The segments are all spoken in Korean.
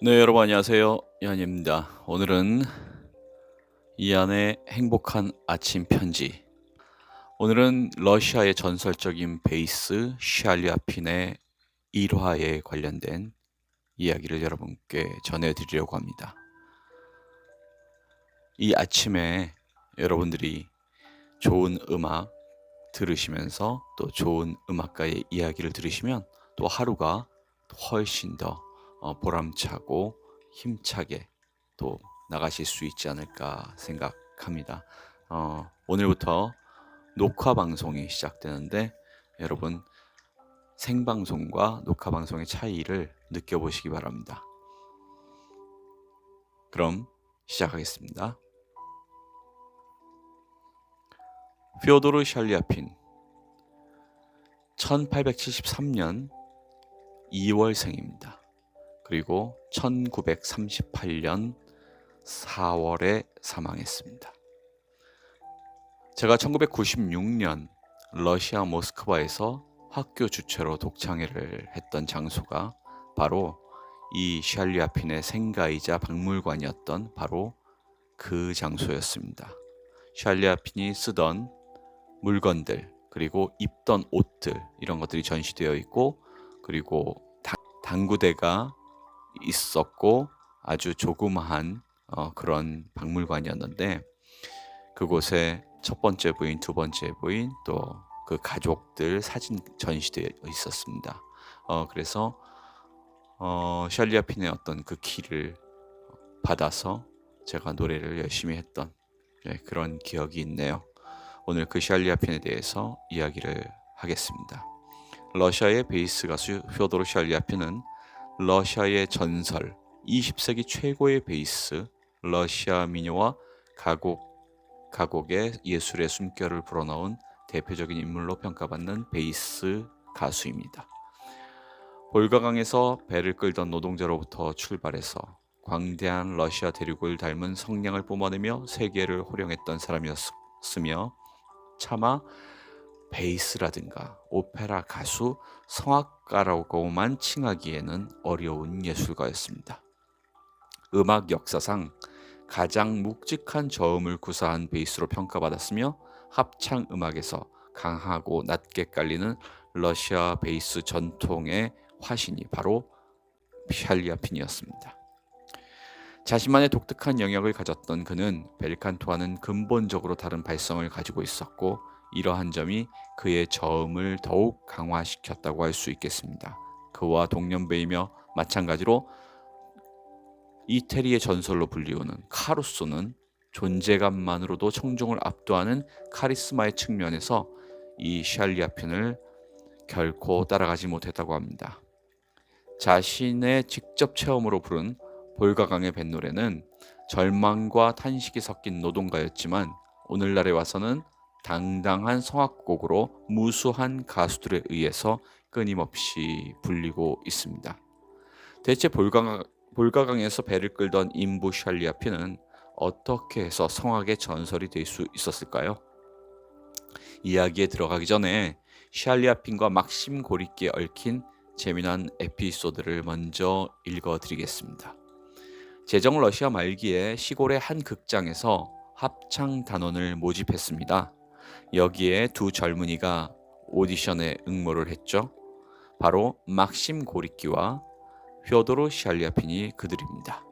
네, 여러분 안녕하세요. 이한입니다. 오늘은 이한의 행복한 아침 편지. 오늘은 러시아의 전설적인 베이스 샬리아핀의 일화에 관련된 이야기를 여러분께 전해드리려고 합니다. 이 아침에 여러분들이 좋은 음악 들으시면서 또 좋은 음악가의 이야기를 들으시면 또 하루가 훨씬 더 보람차고 힘차게 또 나가실 수 있지 않을까 생각합니다. 오늘부터 녹화 방송이 시작되는데 여러분 생방송과 녹화 방송의 차이를 느껴보시기 바랍니다. 그럼 시작하겠습니다. 피오도르 샬리아핀 1873년 2월생입니다. 그리고 1938년 4월에 사망했습니다. 제가 1996년 러시아 모스크바에서 학교 주최로 독창회를 했던 장소가 바로 이 샬리아핀의 생가이자 박물관이었던 바로 그 장소였습니다. 샬리아핀이 쓰던 물건들 그리고 입던 옷들 이런 것들이 전시되어 있고 그리고 당구대가 있었고 아주 조그마한 그런 박물관이었는데 그곳에 첫 번째 부인, 두 번째 부인 또 그 가족들 사진 전시되어 있었습니다. 그래서 샬리아핀의 어떤 그 키를 받아서 제가 노래를 열심히 했던 그런 기억이 있네요. 오늘 그 샬리아핀에 대해서 이야기를 하겠습니다. 러시아의 베이스 가수 피오도르 샬리아핀은 러시아의 전설, 20세기 최고의 베이스, 러시아 민요와 가곡의 예술의 숨결을 불어넣은 대표적인 인물로 평가받는 베이스 가수입니다. 볼가강에서 배를 끌던 노동자로부터 출발해서 광대한 러시아 대륙을 닮은 성량을 뿜어내며 세계를 호령했던 사람이었으며 차마 베이스라든가 오페라 가수, 성악가라고만 칭하기에는 어려운 예술가였습니다. 음악 역사상 가장 묵직한 저음을 구사한 베이스로 평가받았으며 합창 음악에서 강하고 낮게 깔리는 러시아 베이스 전통의 화신이 바로 샬리아핀이었습니다. 자신만의 독특한 영역을 가졌던 그는 벨칸토와는 근본적으로 다른 발성을 가지고 있었고 이러한 점이 그의 저음을 더욱 강화시켰다고 할 수 있겠습니다. 그와 동년배이며 마찬가지로 이태리의 전설로 불리우는 카루소는 존재감만으로도 청중을 압도하는 카리스마의 측면에서 이 샬리아핀을 결코 따라가지 못했다고 합니다. 자신의 직접 체험으로 부른 볼가강의 뱃노래는 절망과 탄식이 섞인 노동가였지만 오늘날에 와서는 당당한 성악곡으로 무수한 가수들에 의해서 끊임없이 불리고 있습니다. 대체 볼가강에서 배를 끌던 인부 샬리아핀은 어떻게 해서 성악의 전설이 될 수 있었을까요? 이야기에 들어가기 전에 샬리아핀과 막심 고리끼에 얽힌 재미난 에피소드를 먼저 읽어드리겠습니다. 제정 러시아 말기에 시골의 한 극장에서 합창 단원을 모집했습니다. 여기에 두 젊은이가 오디션에 응모를 했죠. 바로 막심 고리끼와 피오도르 샬리아핀이 그들입니다.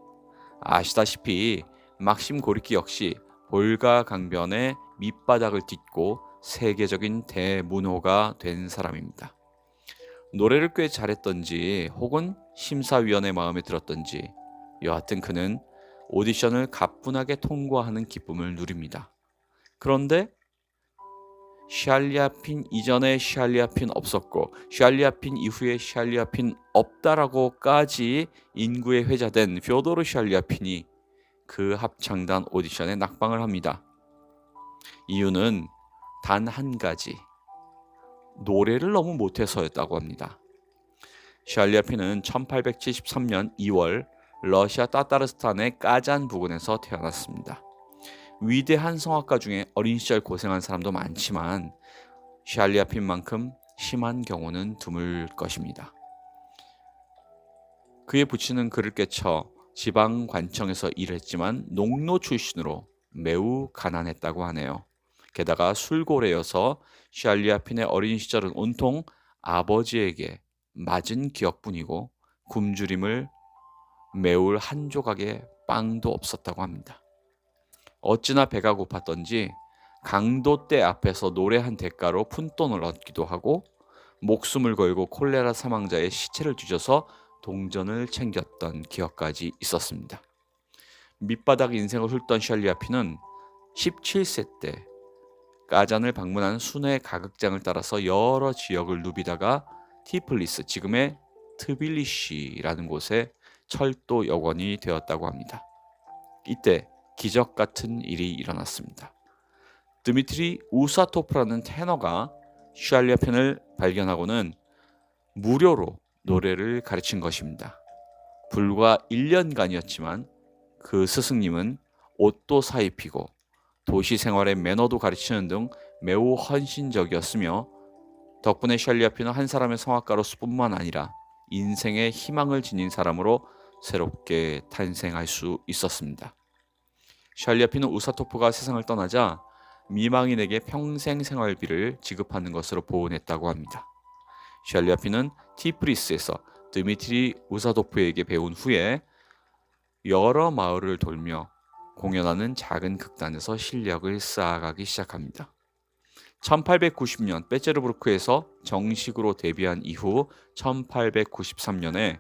아시다시피 막심 고리끼 역시 볼가 강변의 밑바닥을 딛고 세계적인 대문호가 된 사람입니다. 노래를 꽤 잘했던지 혹은 심사위원의 마음에 들었던지 여하튼 그는 오디션을 가뿐하게 통과하는 기쁨을 누립니다. 그런데 샬리아핀 이전에 샬리아핀 없었고 샬리아핀 이후에 샬리아핀 없다라고까지 인구에 회자된 피오도르 샬리아핀이 그 합창단 오디션에 낙방을 합니다. 이유는 단 한 가지, 노래를 너무 못해서였다고 합니다. 샬리아핀은 1873년 2월 러시아 따따르스탄의 까잔 부근에서 태어났습니다. 위대한 성악가 중에 어린 시절 고생한 사람도 많지만 샬리아핀만큼 심한 경우는 드물 것입니다. 그의 부친은 그를 깨쳐 지방 관청에서 일했지만 농노 출신으로 매우 가난했다고 하네요. 게다가 술고래여서 샬리아핀의 어린 시절은 온통 아버지에게 맞은 기억뿐이고 굶주림을 메울 한 조각의 빵도 없었다고 합니다. 어찌나 배가 고팠던지 강도떼 앞에서 노래한 대가로 푼돈을 얻기도 하고 목숨을 걸고 콜레라 사망자의 시체를 뒤져서 동전을 챙겼던 기억까지 있었습니다. 밑바닥 인생을 훑던 샬리아피는 17세 때 까잔을 방문한 순회 가극장을 따라서 여러 지역을 누비다가 티플리스, 지금의 트빌리시라는 곳에 철도 여관이 되었다고 합니다. 이때 기적 같은 일이 일어났습니다. 드미트리 우사토프라는 테너가 샬리아핀을 발견하고는 무료로 노래를 가르친 것입니다. 불과 1년간이었지만 그 스승님은 옷도 사입히고 도시 생활의 매너도 가르치는 등 매우 헌신적이었으며 덕분에 샬리아핀은 한 사람의 성악가로서뿐만 아니라 인생의 희망을 지닌 사람으로 새롭게 탄생할 수 있었습니다. 샬리아핀은 우사토프가 세상을 떠나자 미망인에게 평생 생활비를 지급하는 것으로 보온했다고 합니다. 샬리아핀은 티프리스에서 드미트리 우사토프에게 배운 후에 여러 마을을 돌며 공연하는 작은 극단에서 실력을 쌓아가기 시작합니다. 1890년 페테르부르크에서 정식으로 데뷔한 이후 1893년에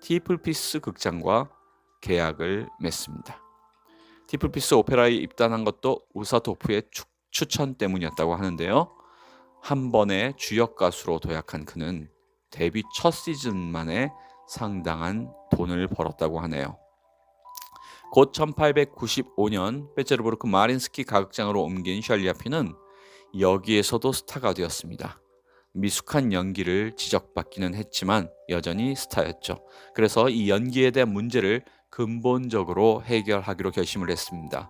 티플피스 극장과 계약을 맺습니다. 티플피스 오페라에 입단한 것도 우사토프의 추천 때문이었다고 하는데요. 한 번의 주역 가수로 도약한 그는 데뷔 첫 시즌 만에 상당한 돈을 벌었다고 하네요. 곧 1895년 페테르부르크 마린스키 가극장으로 옮긴 샬리아핀은 여기에서도 스타가 되었습니다. 미숙한 연기를 지적받기는 했지만 여전히 스타였죠. 그래서 이 연기에 대한 문제를 근본적으로 해결하기로 결심을 했습니다.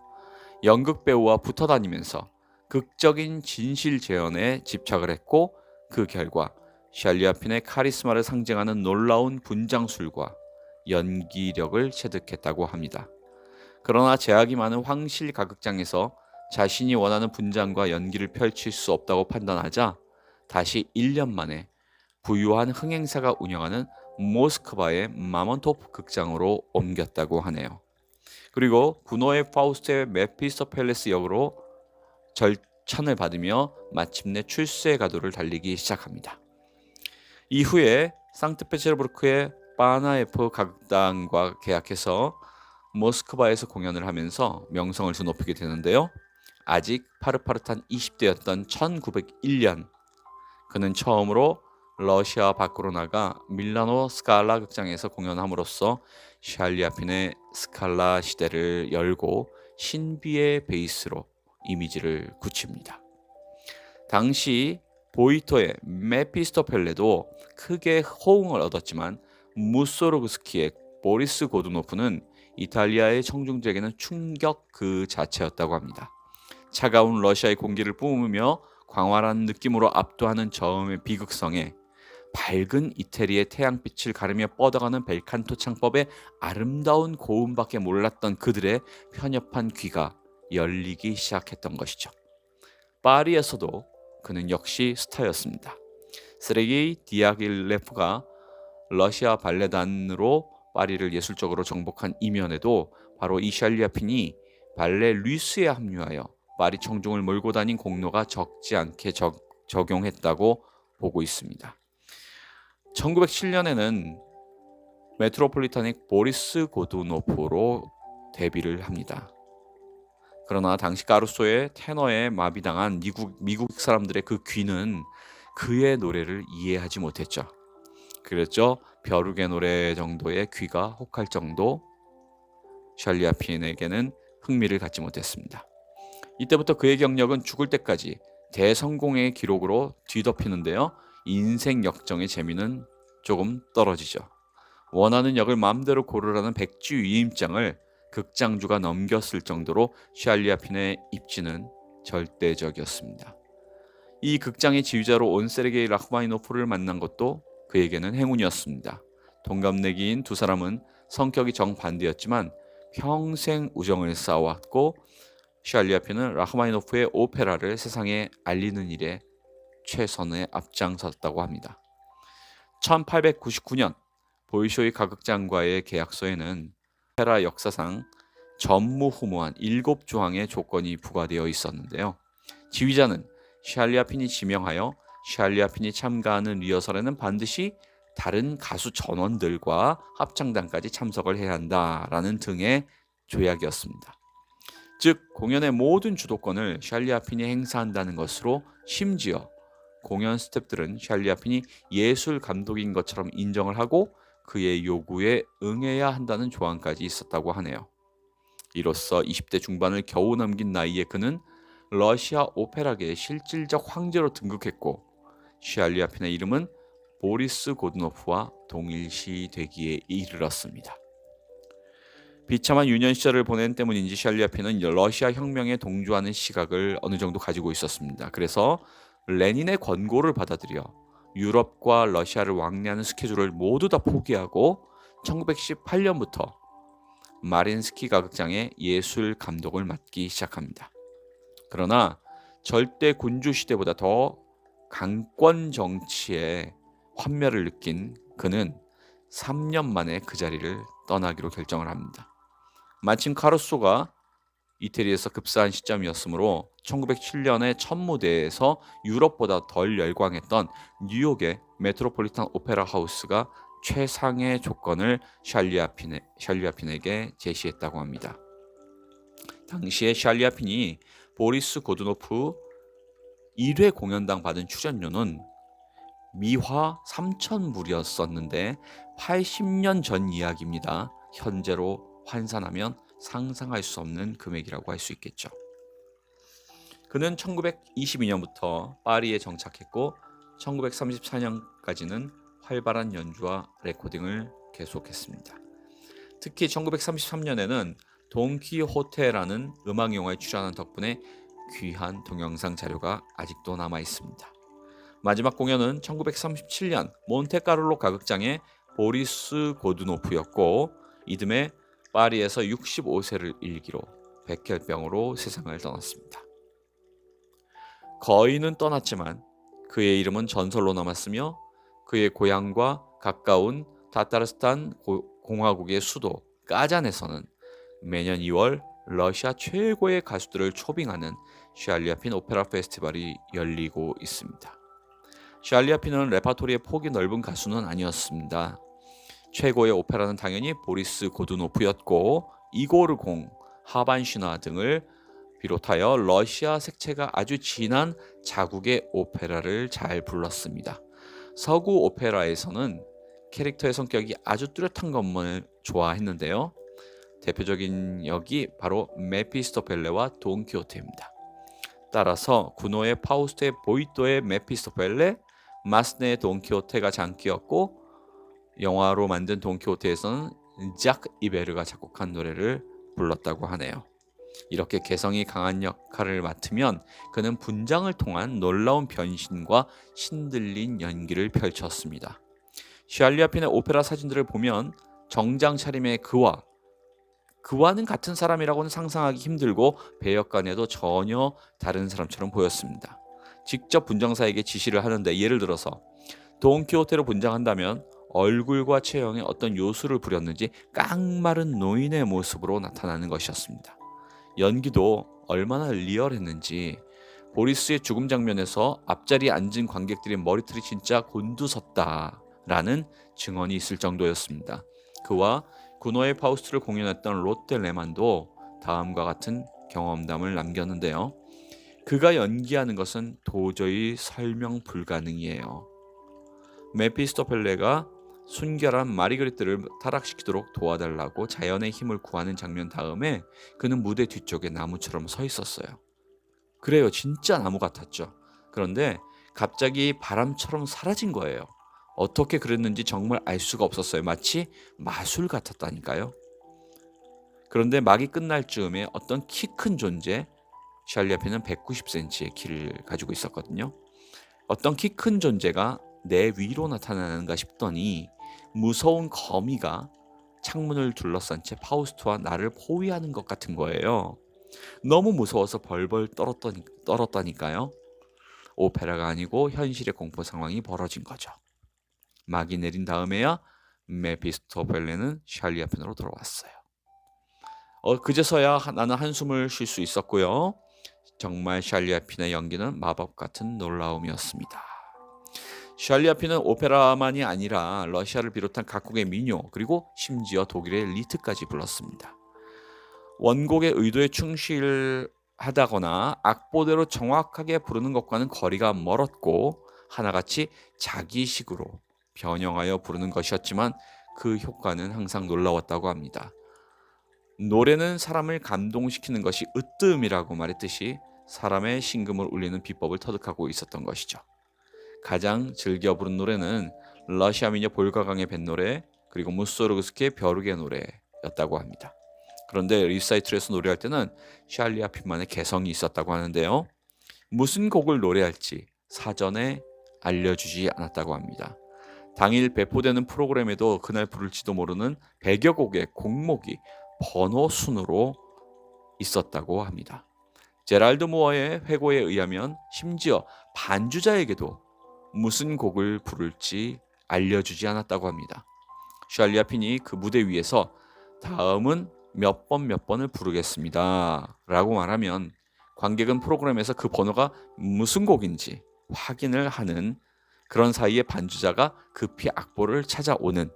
연극 배우와 붙어 다니면서 극적인 진실 재현에 집착을 했고 그 결과 샬리아핀의 카리스마를 상징하는 놀라운 분장술과 연기력을 체득했다고 합니다. 그러나 제약이 많은 황실 가극장에서 자신이 원하는 분장과 연기를 펼칠 수 없다고 판단하자 다시 1년 만에 부유한 흥행사가 운영하는 모스크바의 마몬토프 극장으로 옮겼다고 하네요. 그리고 구노의 파우스트의 메피스토펠레스 역으로 절찬을 받으며 마침내 출세 가도를 달리기 시작합니다. 이후에 상트페테르부르크의 바나에프 가극단과 계약해서 모스크바에서 공연을 하면서 명성을 드높이게 되는데요. 아직 파릇파릇한 20대였던 1901년 그는 처음으로 러시아 밖으로 나가 밀라노 스칼라 극장에서 공연함으로써 샬리아핀의 스칼라 시대를 열고 신비의 베이스로 이미지를 굳힙니다. 당시 보이토의 메피스토펠레도 크게 호응을 얻었지만 무소르그스키의 보리스 고두노프는 이탈리아의 청중들에게는 충격 그 자체였다고 합니다. 차가운 러시아의 공기를 뿜으며 광활한 느낌으로 압도하는 저음의 비극성에 밝은 이태리의 태양빛을 가르며 뻗어가는 벨칸토 창법의 아름다운 고음밖에 몰랐던 그들의 편협한 귀가 열리기 시작했던 것이죠. 파리에서도 그는 역시 스타였습니다. 세르게이 디아길레프가 러시아 발레단으로 파리를 예술적으로 정복한 이면에도 바로 이 샬리아핀이 발레 루이스에 합류하여 파리 청중을 몰고 다닌 공로가 적지 않게 적용했다고 보고 있습니다. 1907년에는 메트로폴리타닉 보리스 고두노프로 데뷔를 합니다. 그러나 당시 까루소의 테너에 마비당한 미국 사람들의 그 귀는 그의 노래를 이해하지 못했죠. 그랬죠. 벼룩의 노래 정도의 귀가 혹할 정도 샬리아핀에게는 흥미를 갖지 못했습니다. 이때부터 그의 경력은 죽을 때까지 대성공의 기록으로 뒤덮이는데요. 인생 역정의 재미는 조금 떨어지죠. 원하는 역을 마음대로 고르라는 백지 위임장을 극장주가 넘겼을 정도로 샬리아핀의 입지는 절대적이었습니다. 이 극장의 지휘자로 온 세르게이 라흐마니노프를 만난 것도 그에게는 행운이었습니다. 동갑내기인 두 사람은 성격이 정반대였지만 평생 우정을 쌓아왔고 샬리아핀은 라흐마니노프의 오페라를 세상에 알리는 일에 최선의 앞장섰다고 합니다. 1899년 보이쇼이 가극장과의 계약서에는 오페라 역사상 전무후무한 7조항의 조건이 부과되어 있었는데요. 지휘자는 샬리아핀이 지명하여 샬리아핀이 참가하는 리허설에는 반드시 다른 가수 전원들과 합창단까지 참석을 해야 한다라는 등의 조약이었습니다. 즉 공연의 모든 주도권을 샬리아핀이 행사한다는 것으로 심지어 공연 스태프들은 샬리아핀이 예술 감독인 것처럼 인정을 하고 그의 요구에 응해야 한다는 조항까지 있었다고 하네요. 이로써 20대 중반을 겨우 넘긴 나이에 그는 러시아 오페라계의 실질적 황제로 등극했고 샬리아핀의 이름은 보리스 고드노프와 동일시되기에 이르렀습니다. 비참한 유년 시절을 보낸 때문인지 샬리아핀은 러시아 혁명에 동조하는 시각을 어느 정도 가지고 있었습니다. 그래서 레닌의 권고를 받아들여 유럽과 러시아를 왕래하는 스케줄을 모두 다 포기하고 1918년부터 마린스키 가극장의 예술 감독을 맡기 시작합니다. 그러나 절대 군주 시대보다 더 강권 정치에 환멸을 느낀 그는 3년 만에 그 자리를 떠나기로 결정을 합니다. 마침 카루소가 이태리에서 급사한 시점이었으므로 1907년에 첫 무대에서 유럽보다 덜 열광했던 뉴욕의 메트로폴리탄 오페라 하우스가 최상의 조건을 샬리아핀에게 제시했다고 합니다. 당시에 샬리아핀이 보리스 고드노프 1회 공연당 받은 출연료는 미화 3,000불이었었는데 80년 전 이야기입니다. 현재로 환산하면 상상할 수 없는 금액이라고 할 수 있겠죠. 그는 1922년부터 파리에 정착했고 1934년까지는 활발한 연주와 레코딩을 계속했습니다. 특히 1933년에는 돈키호테라는 음악 영화에 출연한 덕분에 귀한 동영상 자료가 아직도 남아 있습니다. 마지막 공연은 1937년 몬테카를로 가극장의 보리스 고드노프였고 이듬해 파리에서 65세를 일기로 백혈병으로 세상을 떠났습니다. 거인은 떠났지만 그의 이름은 전설로 남았으며 그의 고향과 가까운 타타르스탄 공화국의 수도 까잔에서는 매년 2월 러시아 최고의 가수들을 초빙하는 샬리아핀 오페라 페스티벌이 열리고 있습니다. 샬리아핀은 레파토리의 폭이 넓은 가수는 아니었습니다. 최고의 오페라는 당연히 보리스 고드노프였고 이고르 공, 하반슈나 등을 비롯하여 러시아 색채가 아주 진한 자국의 오페라를 잘 불렀습니다. 서구 오페라에서는 캐릭터의 성격이 아주 뚜렷한 것만을 좋아했는데요. 대표적인 역이 바로 메피스토펠레와 돈키호테입니다. 따라서 구노의 파우스트의 보이토의 메피스토펠레, 마스네의 돈키호테가 장기였고 영화로 만든 돈키호테에서는 작 이베르가 작곡한 노래를 불렀다고 하네요. 이렇게 개성이 강한 역할을 맡으면 그는 분장을 통한 놀라운 변신과 신들린 연기를 펼쳤습니다. 샬리아핀의 오페라 사진들을 보면 정장 차림의 그와는 같은 사람이라고는 상상하기 힘들고 배역관에도 전혀 다른 사람처럼 보였습니다. 직접 분장사에게 지시를 하는데 예를 들어서 돈키호테로 분장한다면 얼굴과 체형에 어떤 요술을 부렸는지 깡마른 노인의 모습으로 나타나는 것이었습니다. 연기도 얼마나 리얼했는지 보리스의 죽음 장면에서 앞자리에 앉은 관객들의 머리털이 진짜 곤두섰다라는 증언이 있을 정도였습니다. 그와 구노의 파우스트를 공연했던 롯데 레만도 다음과 같은 경험담을 남겼는데요. 그가 연기하는 것은 도저히 설명 불가능이에요. 메피스토펠레가 순결한 마리그리트를 타락시키도록 도와달라고 자연의 힘을 구하는 장면 다음에 그는 무대 뒤쪽에 나무처럼 서 있었어요. 그래요, 진짜 나무 같았죠. 그런데 갑자기 바람처럼 사라진 거예요. 어떻게 그랬는지 정말 알 수가 없었어요. 마치 마술 같았다니까요. 그런데 막이 끝날 즈음에 어떤 키 큰 존재, 샬리아핀은 190cm의 키를 가지고 있었거든요. 어떤 키 큰 존재가 내 위로 나타나는가 싶더니 무서운 거미가 창문을 둘러싼 채 파우스트와 나를 포위하는 것 같은 거예요. 너무 무서워서 벌벌 떨었다니까요. 오페라가 아니고 현실의 공포 상황이 벌어진 거죠. 막이 내린 다음에야 메피스토펠레는 샬리 아펜으로 돌아왔어요. 그제서야 나는 한숨을 쉴 수 있었고요. 정말 샬리 아핀의 연기는 마법 같은 놀라움이었습니다. 샬리 아핀은 오페라만이 아니라 러시아를 비롯한 각국의 민요 그리고 심지어 독일의 리트까지 불렀습니다. 원곡의 의도에 충실하다거나 악보대로 정확하게 부르는 것과는 거리가 멀었고 하나같이 자기식으로 변형하여 부르는 것이었지만 그 효과는 항상 놀라웠다고 합니다. 노래는 사람을 감동시키는 것이 으뜸이라고 말했듯이 사람의 심금을 울리는 비법을 터득하고 있었던 것이죠. 가장 즐겨 부른 노래는 러시아 미녀 볼가강의 뱃노래 그리고 무소르그스키의 벼룩의 노래였다고 합니다. 그런데 리사이틀에서 노래할 때는 샬리 아핀만의 개성이 있었다고 하는데요. 무슨 곡을 노래할지 사전에 알려주지 않았다고 합니다. 당일 배포되는 프로그램에도 그날 부를지도 모르는 100여 곡의 곡목이 번호 순으로 있었다고 합니다. 제랄드 무어의 회고에 의하면 심지어 반주자에게도 무슨 곡을 부를지 알려주지 않았다고 합니다. 샬리 아핀이 그 무대 위에서 다음은 몇 번을 부르겠습니다 라고 말하면 관객은 프로그램에서 그 번호가 무슨 곡인지 확인을 하는 그런 사이에 반주자가 급히 악보를 찾아오는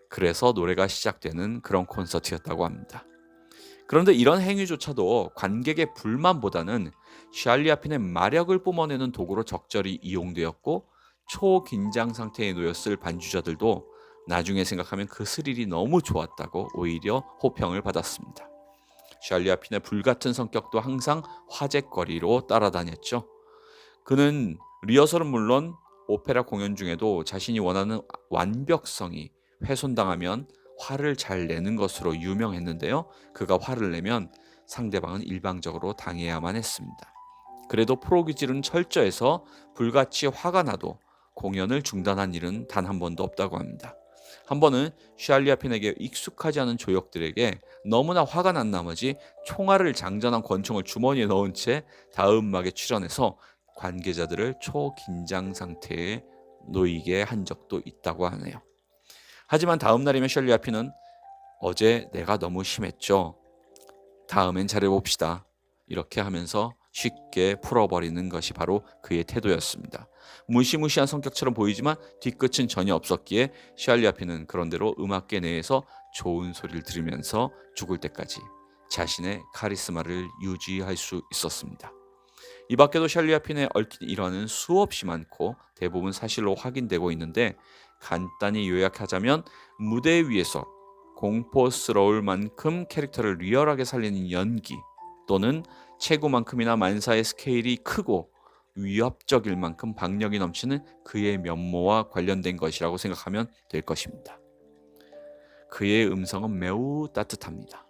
그래서 노래가 시작되는 그런 콘서트였다고 합니다. 그런데 이런 행위조차도 관객의 불만보다는 샬리 아핀의 마력을 뿜어내는 도구로 적절히 이용되었고 초긴장 상태에 놓였을 반주자들도 나중에 생각하면 그 스릴이 너무 좋았다고 오히려 호평을 받았습니다. 샬리 아핀의 불같은 성격도 항상 화제거리로 따라다녔죠. 그는 리허설은 물론 오페라 공연 중에도 자신이 원하는 완벽성이 훼손당하면 화를 잘 내는 것으로 유명했는데요. 그가 화를 내면 상대방은 일방적으로 당해야만 했습니다. 그래도 프로기질은 철저해서 불같이 화가 나도 공연을 중단한 일은 단 한 번도 없다고 합니다. 한 번은 샬리 아핀에게 익숙하지 않은 조역들에게 너무나 화가 난 나머지 총알을 장전한 권총을 주머니에 넣은 채 다음 막에 출연해서 관계자들을 초긴장 상태에 놓이게 한 적도 있다고 하네요. 하지만 다음 날이면 샬리 아핀은 어제 내가 너무 심했죠. 다음엔 잘해봅시다. 이렇게 하면서 쉽게 풀어버리는 것이 바로 그의 태도였습니다. 무시무시한 성격처럼 보이지만 뒤끝은 전혀 없었기에 샬리 아핀은 그런대로 음악계 내에서 좋은 소리를 들으면서 죽을 때까지 자신의 카리스마를 유지할 수 있었습니다. 이 밖에도 샬리 아핀의 얽힌 일화는 수없이 많고 대부분 사실로 확인되고 있는데 간단히 요약하자면 무대 위에서 공포스러울 만큼 캐릭터를 리얼하게 살리는 연기 또는 체구만큼이나 만사의 스케일이 크고 위협적일 만큼 박력이 넘치는 그의 면모와 관련된 것이라고 생각하면 될 것입니다. 그의 음성은 매우 따뜻합니다.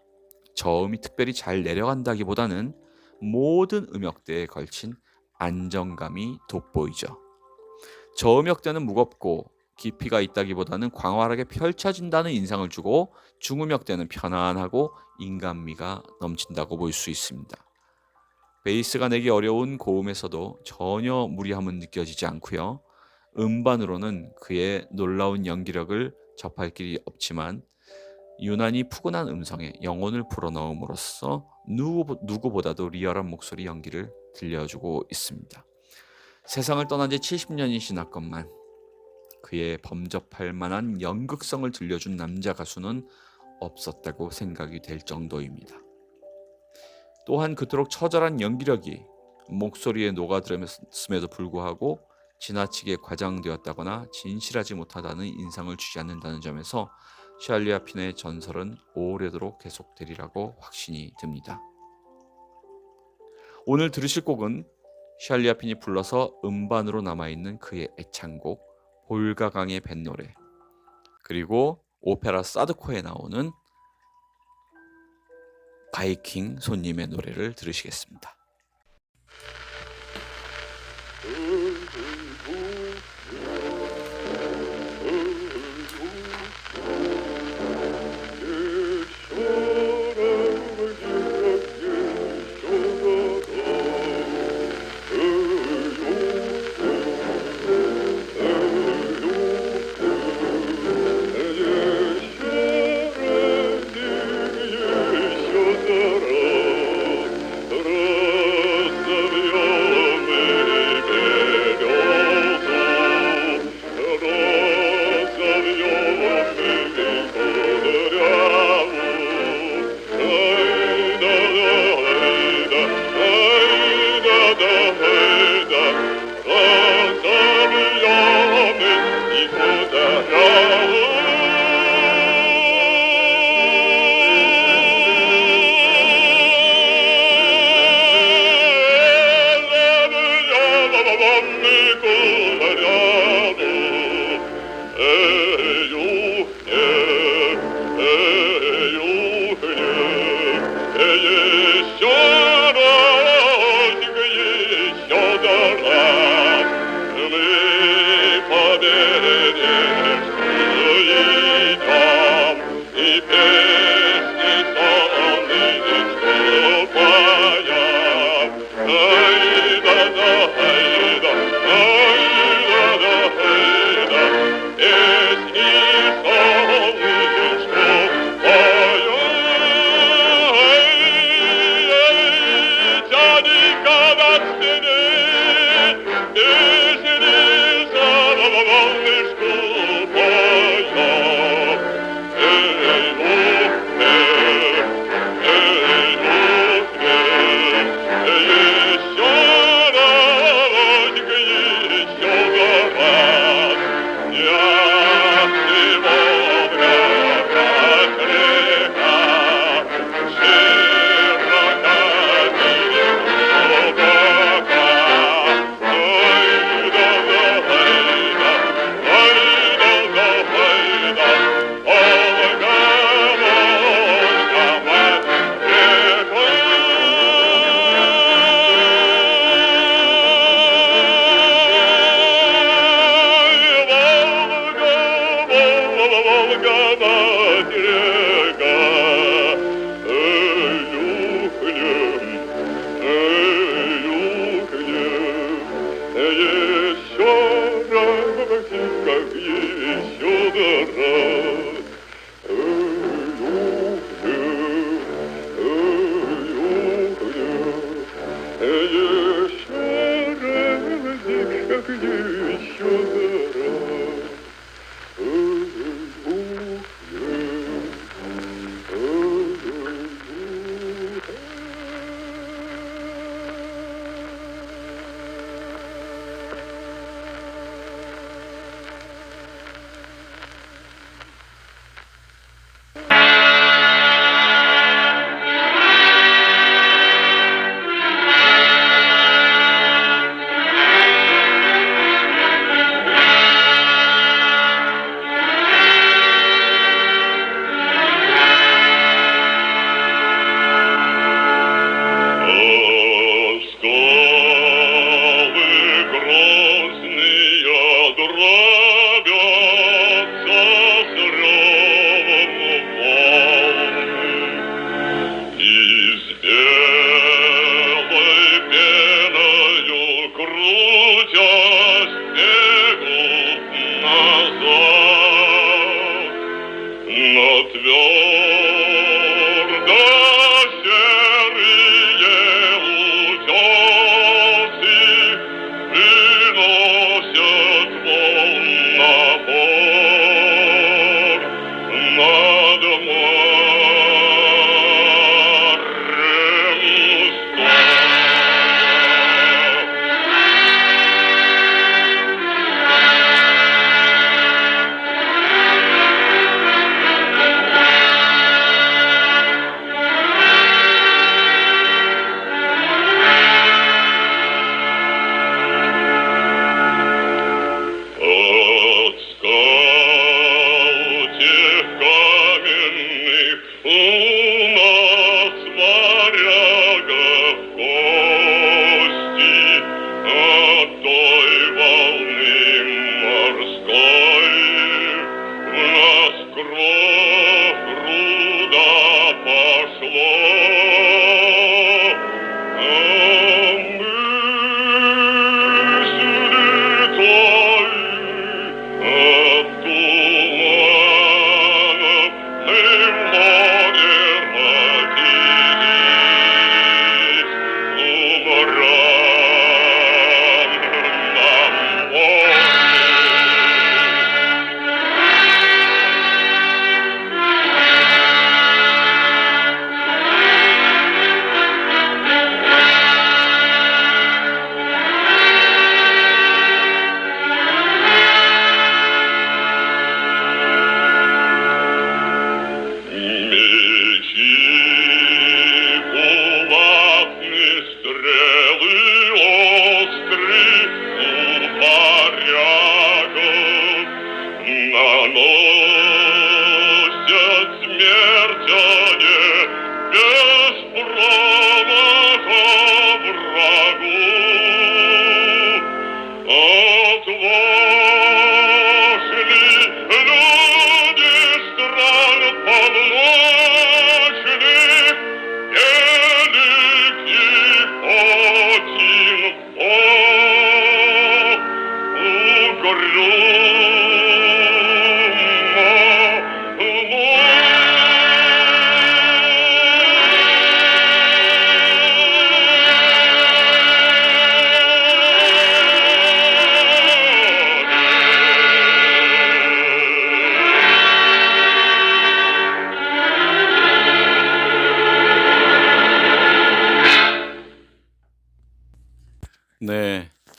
저음이 특별히 잘 내려간다기보다는 모든 음역대에 걸친 안정감이 돋보이죠. 저음역대는 무겁고 깊이가 있다기보다는 광활하게 펼쳐진다는 인상을 주고 중음역대는 편안하고 인간미가 넘친다고 볼 수 있습니다. 베이스가 내기 어려운 고음에서도 전혀 무리함은 느껴지지 않고요. 음반으로는 그의 놀라운 연기력을 접할 길이 없지만 유난히 푸근한 음성에 영혼을 불어넣음으로써 누구보다도 리얼한 목소리 연기를 들려주고 있습니다. 세상을 떠난 지 70년이 지났건만 그의 범접할 만한 연극성을 들려준 남자 가수는 없었다고 생각이 될 정도입니다. 또한 그토록 처절한 연기력이 목소리에 녹아들었음에도 불구하고 지나치게 과장되었다거나 진실하지 못하다는 인상을 주지 않는다는 점에서 샬리 아핀의 전설은 오래도록 계속되리라고 확신이 듭니다. 오늘 들으실 곡은 샬리 아핀이 불러서 음반으로 남아있는 그의 애창곡 볼가강의 뱃노래 그리고 오페라 사드코에 나오는 바이킹 손님의 노래를 들으시겠습니다.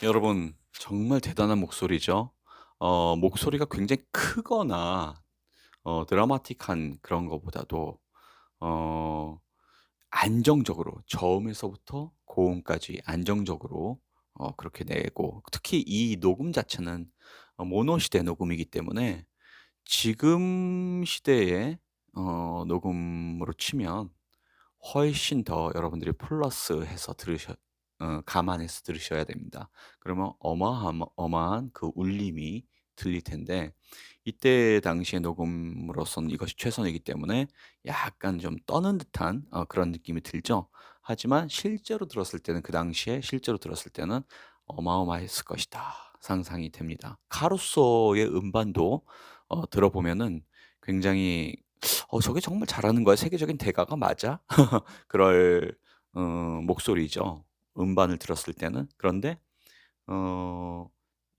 여러분 정말 대단한 목소리죠. 목소리가 굉장히 크거나 드라마틱한 그런 것보다도 어 안정적으로 저음에서부터 고음까지 안정적으로 그렇게 내고, 특히 이 녹음 자체는 모노 시대 녹음이기 때문에 지금 시대의 녹음으로 치면 훨씬 더 여러분들이 플러스해서 감안해서 들으셔야 됩니다. 그러면 어마한 그 울림이 들릴 텐데, 이때 당시의 녹음으로서는 이것이 최선이기 때문에 약간 좀 떠는 듯한 그런 느낌이 들죠. 하지만 실제로 들었을 때는, 그 당시에 실제로 들었을 때는 어마어마했을 것이다 상상이 됩니다. 카루소의 음반도 들어보면은 굉장히 '저게 정말 잘하는 거야? 세계적인 대가가 맞아?' 그럴 목소리죠, 음반을 들었을 때는. 그런데 어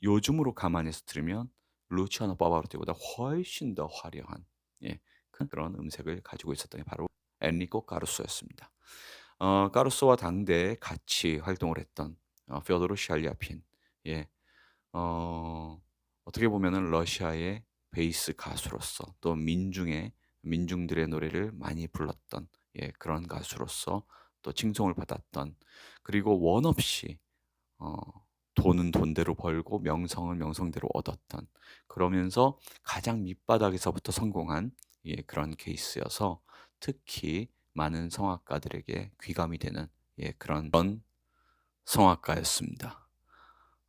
요즘으로 감안해서 들으면 루치아노 파바로티보다 훨씬 더 화려한, 예, 그런 음색을 가지고 있었던 게 바로 엔리코 까루소였습니다. 까루소와 당대에 같이 활동을 했던 퓨어도르 샬리아핀. 예. 어떻게 보면은 러시아의 베이스 가수로서, 또 민중들의 노래를 많이 불렀던, 예, 그런 가수로서 또 칭송을 받았던, 그리고 원 없이 어 돈은 돈대로 벌고 명성은 명성대로 얻었던, 그러면서 가장 밑바닥에서부터 성공한, 예, 그런 케이스여서 특히 많은 성악가들에게 귀감이 되는, 예, 그런 성악가였습니다.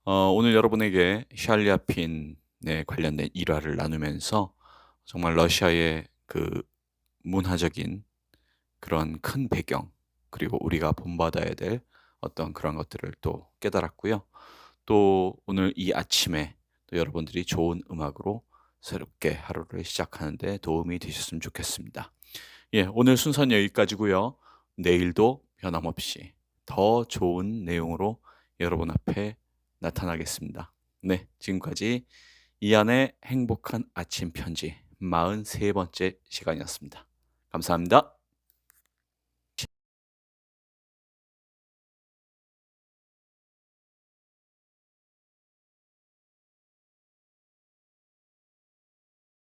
오늘 여러분에게 샬리아핀에 관련된 일화를 나누면서 정말 러시아의 그 문화적인 그런 큰 배경, 그리고 우리가 본받아야 될 어떤 그런 것들을 또 깨달았고요. 또 오늘 이 아침에 또 여러분들이 좋은 음악으로 새롭게 하루를 시작하는 데 도움이 되셨으면 좋겠습니다. 예, 오늘 순서는 여기까지고요. 내일도 변함없이 더 좋은 내용으로 여러분 앞에 나타나겠습니다. 네, 지금까지 이안의 행복한 아침 편지 43번째 시간이었습니다. 감사합니다.